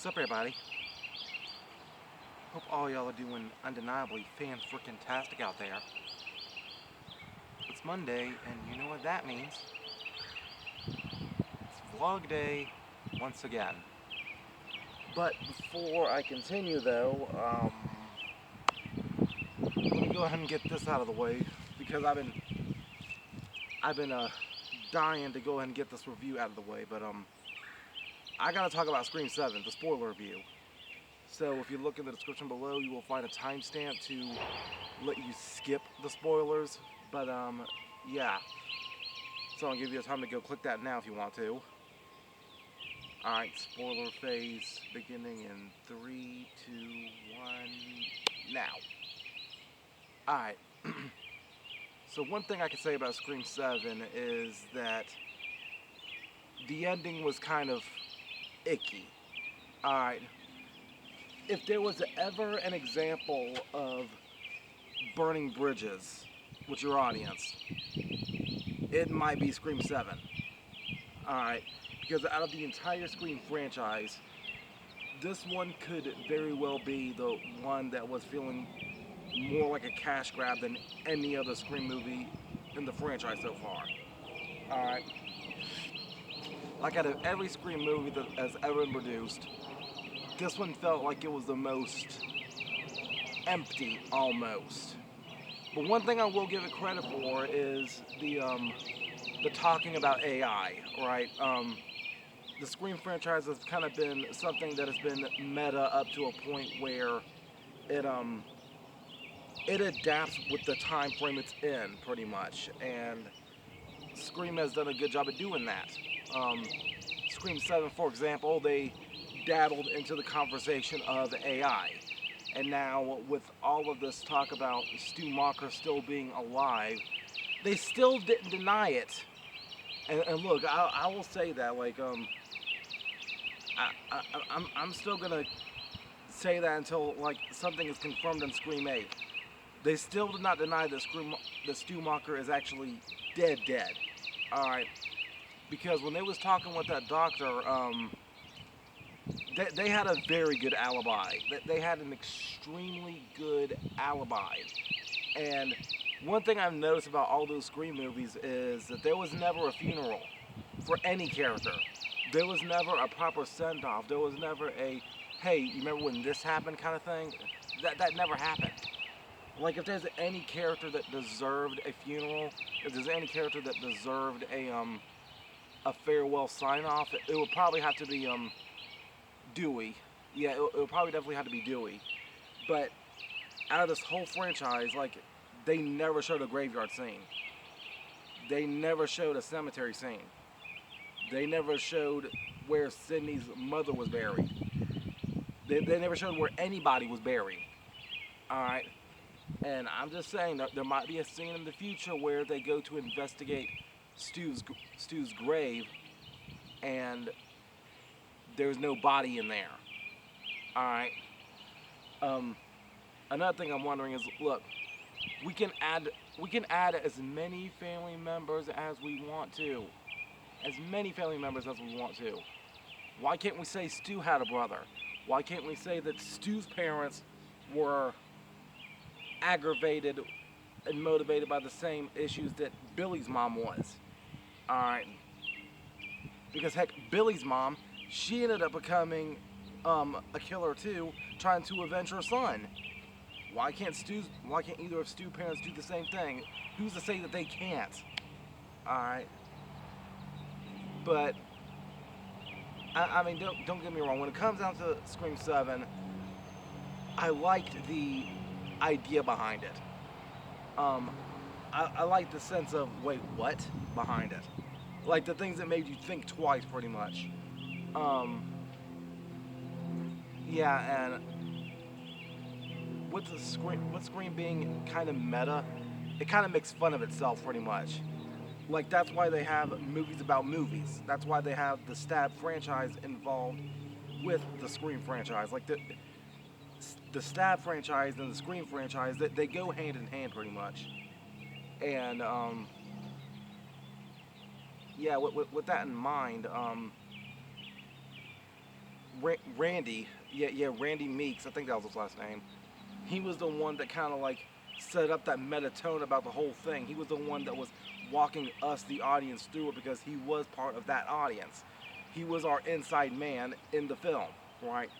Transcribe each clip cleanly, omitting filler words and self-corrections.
up, everybody? Hope all y'all are doing undeniably fan-freaking-tastic out there. It's Monday, and you know what that means. It's vlog day once again. But before I continue, though, let me go ahead and get this out of the way because I've been dying to go ahead and get this review out of the way. But I gotta talk about Scream 7, the spoiler review. So if you look in the description below, you will find a timestamp to let you skip the spoilers. But yeah. So I'll give you time to go click that now if you want to. Alright, spoiler phase beginning in 3, 2, 1, now. Alright. So one thing I can say about Scream 7 is that the ending was kind of icky. Alright. If there was ever an example of burning bridges with your audience, it might be Scream 7. Alright, because out of the entire Scream franchise, this one could very well be the one that was feeling more like a cash grab than any other Scream movie in the franchise so far. Alright. Like out of every Scream movie that has ever been produced, this one felt like it was the most empty, almost. But one thing I will give it credit for is the talking about AI, right? The Scream franchise has kind of been something that has been meta up to a point where it adapts with the time frame it's in, pretty much. And Scream has done a good job of doing that. Scream 7, for example, they dabbled into the conversation of AI. And now, with all of this talk about Stu Macher still being alive, they still didn't deny it. And look, I will say that, like, I'm still gonna say that until, like, something is confirmed in Scream 8. They still did not deny that Stu Macher is actually dead. Alright. Because when they was talking with that doctor, they had a very good alibi. They had an extremely good alibi. And one thing I've noticed about all those Scream movies is that there was never a funeral for any character. There was never a proper send-off. There was never a, hey, you remember when this happened kind of thing? That never happened. Like, if there's any character that deserved a funeral, if there's any character that deserved a farewell sign-off, it would probably have to be, Dewey. Yeah, it would probably definitely have to be Dewey. But out of this whole franchise, like, they never showed a graveyard scene. They never showed a cemetery scene. They never showed where Sydney's mother was buried. They never showed where anybody was buried. Alright? And I'm just saying that there might be a scene in the future where they go to investigate Stu's grave and there's no body in there. Alright. Another thing I'm wondering is, look, we can add as many family members as we want to. As many family members as we want to. Why can't we say Stu had a brother? Why can't we say that Stu's parents were aggravated and motivated by the same issues that Billy's mom was? Alright. Because heck, Billy's mom, she ended up becoming a killer too, trying to avenge her son. Why can't either of Stu's parents do the same thing? Who's to say that they can't? Alright. But I mean, don't get me wrong. When it comes down to Scream 7, I liked the idea behind it. I liked the sense of, wait, what? Behind it. Like the things that made you think twice, pretty much. Yeah, and with Scream being kind of meta, it kind of makes fun of itself, pretty much. Like, that's why they have movies about movies. That's why they have the Stab franchise involved with the Scream franchise. Like, the Stab franchise and the Scream franchise, they go hand in hand, pretty much. And, yeah, with that in mind, Randy, yeah, Randy Meeks, I think that was his last name. He was the one that kind of like set up that meta tone about the whole thing. He was the one that was walking us, the audience, through it because he was part of that audience. He was our inside man in the film, right?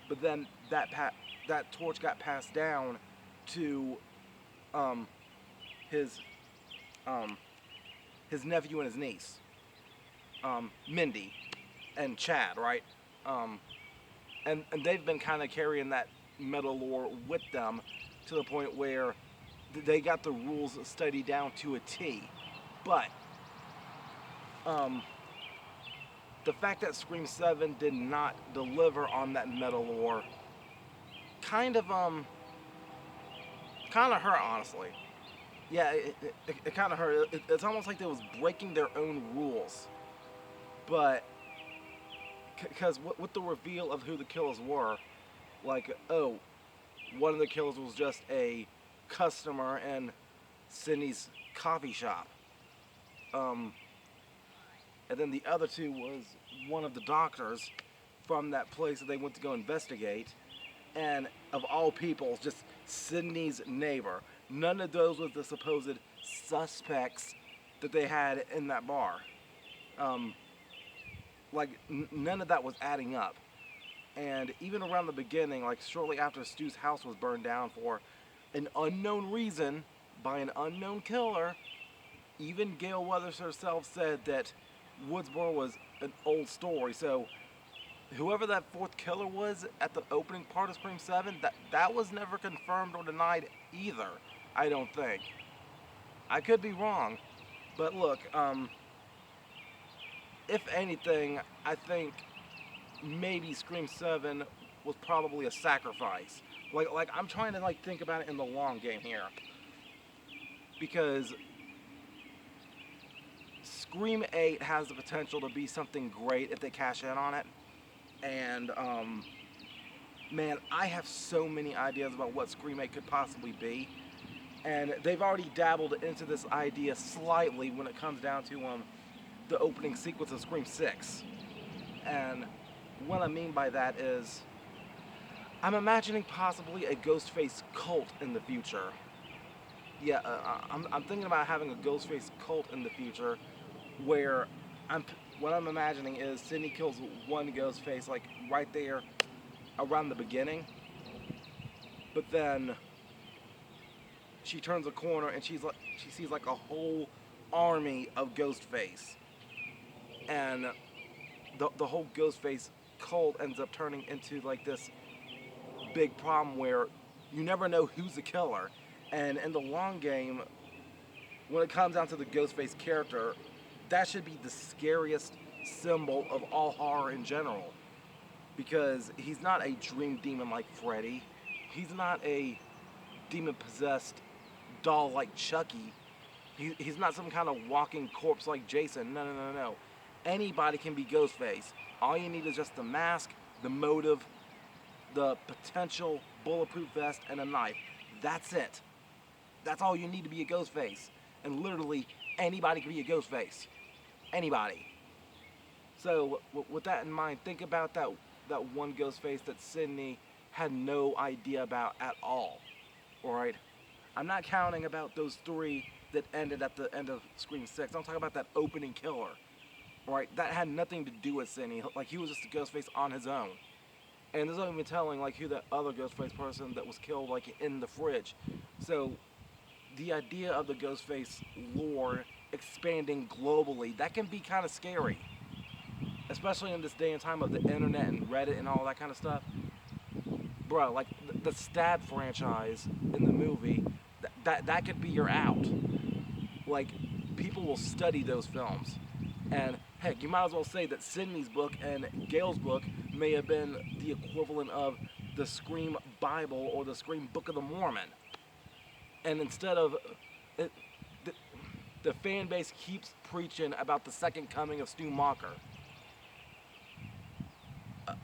But then that torch got passed down to um, his um, his nephew and his niece, Mindy and Chad, right? Um, and they've been kind of carrying that meta lore with them to the point where they got the rules studied down to a T. But um, the fact that Scream 7 did not deliver on that meta lore kind of kind of hurt, honestly. Yeah, it kind of hurt. It's almost like they was breaking their own rules. But because with the reveal of who the killers were, like, oh, one of the killers was just a customer in Sydney's coffee shop. And then the other two was one of the doctors from that place that they went to go investigate. And of all people, just Sydney's neighbor. None of those was the supposed suspects that they had in that bar. None of that was adding up. And even around the beginning, like shortly after Stu's house was burned down for an unknown reason by an unknown killer, even Gail Weathers herself said that Woodsboro was an old story. So whoever that fourth killer was at the opening part of Scream 7, that was never confirmed or denied either, I don't think. I could be wrong. But look, if anything, I think maybe Scream 7 was probably a sacrifice. Like I'm trying to like think about it in the long game here. Because Scream 8 has the potential to be something great if they cash in on it. And man, I have so many ideas about what Scream 8 could possibly be. And they've already dabbled into this idea slightly when it comes down to the opening sequence of Scream 6. And what I mean by that is, I'm imagining possibly a Ghostface cult in the future. Yeah, I'm thinking about having a Ghostface cult in the future, where what I'm imagining is Sydney kills one Ghostface like right there around the beginning, but then she turns a corner and she sees like a whole army of Ghostface, and the whole Ghostface cult ends up turning into like this big problem where you never know who's the killer. And in the long game, when it comes down to the Ghostface character, that should be the scariest symbol of all horror in general. Because he's not a dream demon like Freddy. He's not a demon-possessed doll like Chucky. He's not some kind of walking corpse like Jason. No. Anybody can be Ghostface. All you need is just the mask, the motive, the potential bulletproof vest, and a knife. That's it. That's all you need to be a Ghostface. And literally, anybody can be a Ghostface. Anybody. So, with that in mind, think about that one Ghostface that Sydney had no idea about at all. Alright? I'm not counting about those three that ended at the end of Scream 6. I'm talking about that opening killer. Alright? That had nothing to do with Sydney. Like, he was just a Ghostface on his own. And there's not even telling, like, who that other Ghostface person that was killed, like, in the fridge. So, the idea of the Ghostface lore expanding globally, that can be kind of scary. Especially in this day and time of the internet and Reddit and all that kind of stuff. Bro, like, the Stab franchise in the movie, that could be your out. Like, people will study those films. And, heck, you might as well say that Sydney's book and Gail's book may have been the equivalent of the Scream Bible or the Scream Book of the Mormon. And instead of... the fan base keeps preaching about the second coming of Stu Macher.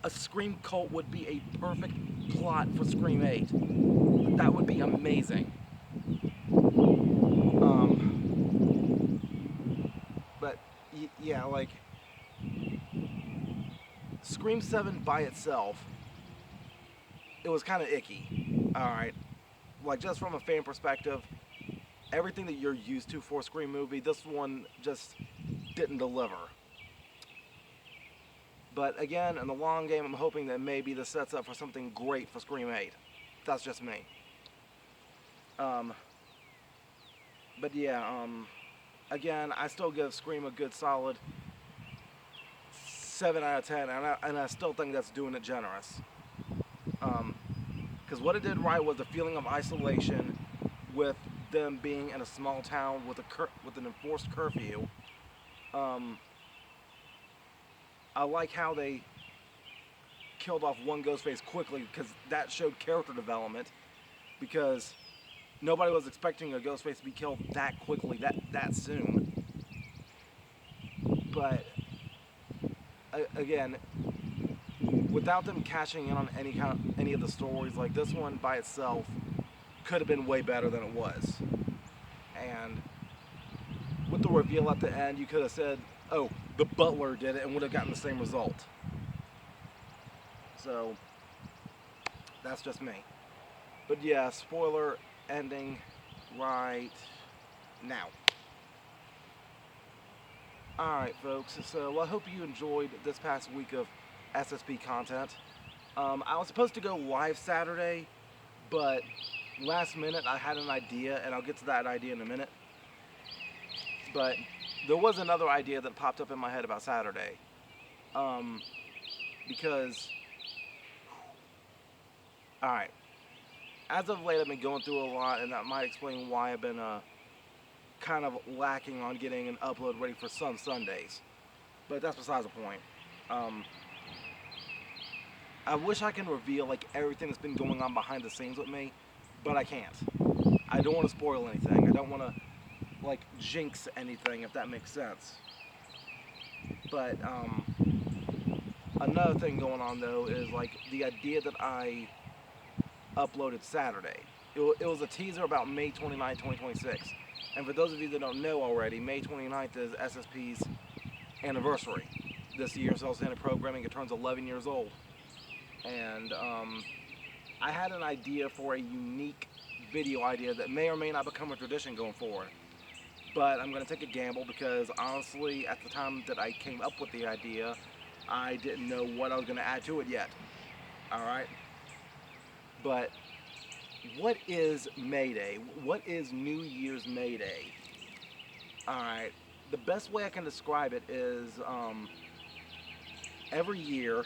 A Scream cult would be a perfect plot for Scream 8. That would be amazing. But, yeah, like... Scream 7 by itself, it was kind of icky. Alright. Like, just from a fan perspective, everything that you're used to for a Scream movie, this one just didn't deliver. But again, in the long game, I'm hoping that maybe this sets up for something great for Scream 8. That's just me. But yeah, again, I still give Scream a good solid 7 out of 10, and I still think that's doing it generous. Because what it did right was the feeling of isolation with them being in a small town with an enforced curfew. I like how they killed off one Ghostface quickly, because that showed character development, because nobody was expecting a Ghostface to be killed that quickly, that soon. But again, without them cashing in on any of the stories, like this one by itself could have been way better than it was. And with the reveal at the end, you could have said, oh, the butler did it, and would have gotten the same result. So that's just me. But yeah, spoiler ending right now. Alright folks, so I hope you enjoyed this past week of SSP content. I was supposed to go live Saturday, but last minute I had an idea, and I'll get to that idea in a minute. But there was another idea that popped up in my head about Saturday. Because, alright, as of late I've been going through a lot, and that might explain why I've been kind of lacking on getting an upload ready for some Sundays. But that's besides the point. I wish I can reveal like everything that's been going on behind the scenes with me, but I can't. I don't want to spoil anything. I don't want to like jinx anything, if that makes sense. But another thing going on though is like the idea that I uploaded Saturday. It was a teaser about May 29, 2026. And for those of you that don't know already, May 29th is SSP's anniversary. This year, SelfStandard programming, it turns 11 years old. And I had an idea for a unique video idea that may or may not become a tradition going forward. But I'm going to take a gamble because honestly, at the time that I came up with the idea, I didn't know what I was going to add to it yet. Alright? But what is Mayday? What is New Year's Mayday? Alright, the best way I can describe it is every year,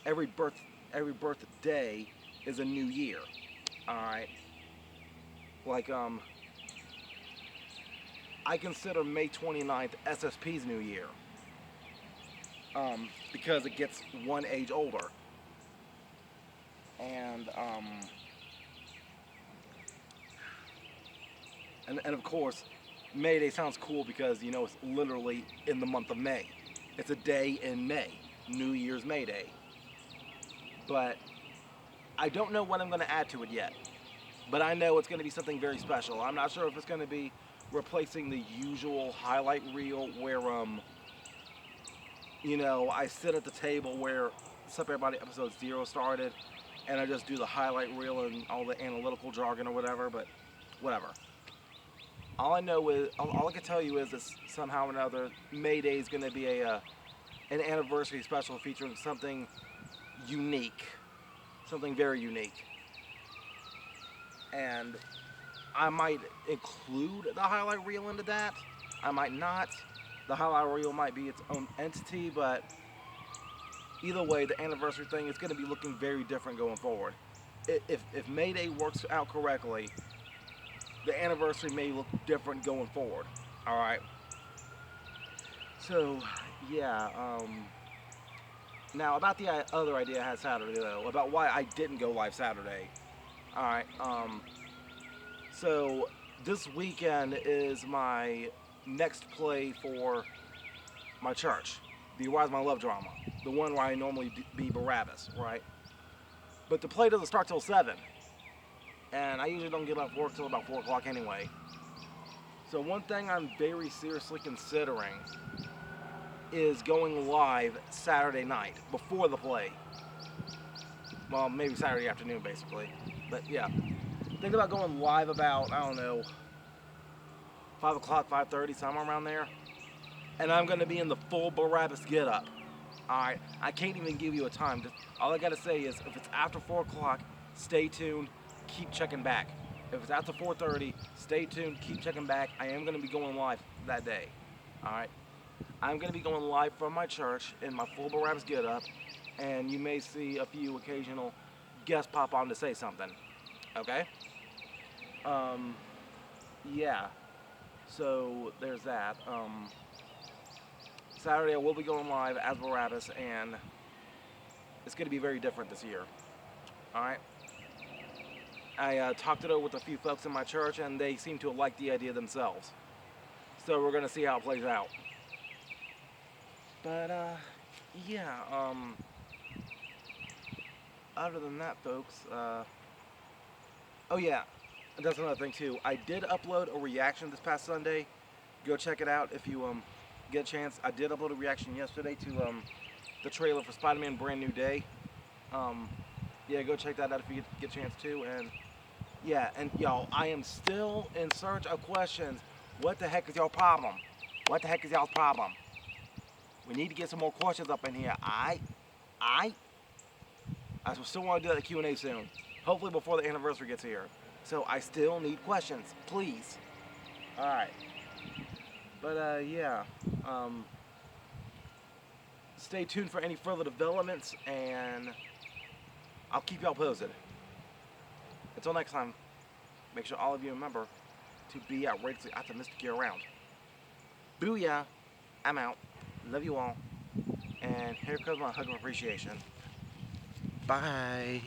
every birthday is a new year. Alright? Like, I consider May 29th SSP's new year. Because it gets one age older. And of course, Mayday sounds cool because, you know, it's literally in the month of May. It's a day in May. New Year's Mayday. But I don't know what I'm going to add to it yet. But I know it's going to be something very special. I'm not sure if it's going to be replacing the usual highlight reel where, you know, I sit at the table where Sup Everybody episode 0 started, and I just do the highlight reel and all the analytical jargon or whatever, but whatever. All I know is, all I can tell you is that somehow or another, Mayday is going to be an anniversary special featuring something unique, something very unique. And I might include the highlight reel into that. I might not. The highlight reel might be its own entity, but either way, the anniversary thing is going to be looking very different going forward. If Mayday works out correctly, the anniversary may look different going forward. Alright? So, yeah, now about the other idea I had Saturday, though, about why I didn't go live Saturday. Alright, so this weekend is my next play for my church, the Rise My Love drama, the one where I normally be Barabbas, right? But the play doesn't start till 7, and I usually don't get off work till about 4 o'clock anyway. So one thing I'm very seriously considering is going live Saturday night before the play. Well, maybe Saturday afternoon, basically. But yeah, think about going live about, I don't know, 5 o'clock, 5:30, somewhere around there. And I'm going to be in the full Barabbas get-up. Alright, I can't even give you a time. All I got to say is, if it's after 4 o'clock, stay tuned, keep checking back. If it's after 4:30, stay tuned, keep checking back. I am going to be going live that day. Alright? I'm going to be going live from my church in my full Barabbas get-up, and you may see a few occasional guests pop on to say something. Okay? Yeah. So, there's that. Saturday I will be going live as Barabbas, and it's going to be very different this year. Alright? I talked it over with a few folks in my church, and they seem to have liked the idea themselves. So we're going to see how it plays out. But, yeah, other than that, folks, oh yeah, that's another thing too. I did upload a reaction this past Sunday. Go check it out if you, get a chance. I did upload a reaction yesterday to, the trailer for Spider-Man Brand New Day. Yeah, go check that out if you get a chance too. And, yeah, and y'all, I am still in search of questions. What the heck is y'all problem? What the heck is y'all's problem? We need to get some more questions up in here. I still want to do that Q&A soon. Hopefully before the anniversary gets here. So I still need questions, please. Alright. But yeah. Stay tuned for any further developments, and I'll keep y'all posted. Until next time, make sure all of you remember to be outrageously optimistic year round. Booyah! I'm out. Love you all. And here comes my hug of appreciation. Bye.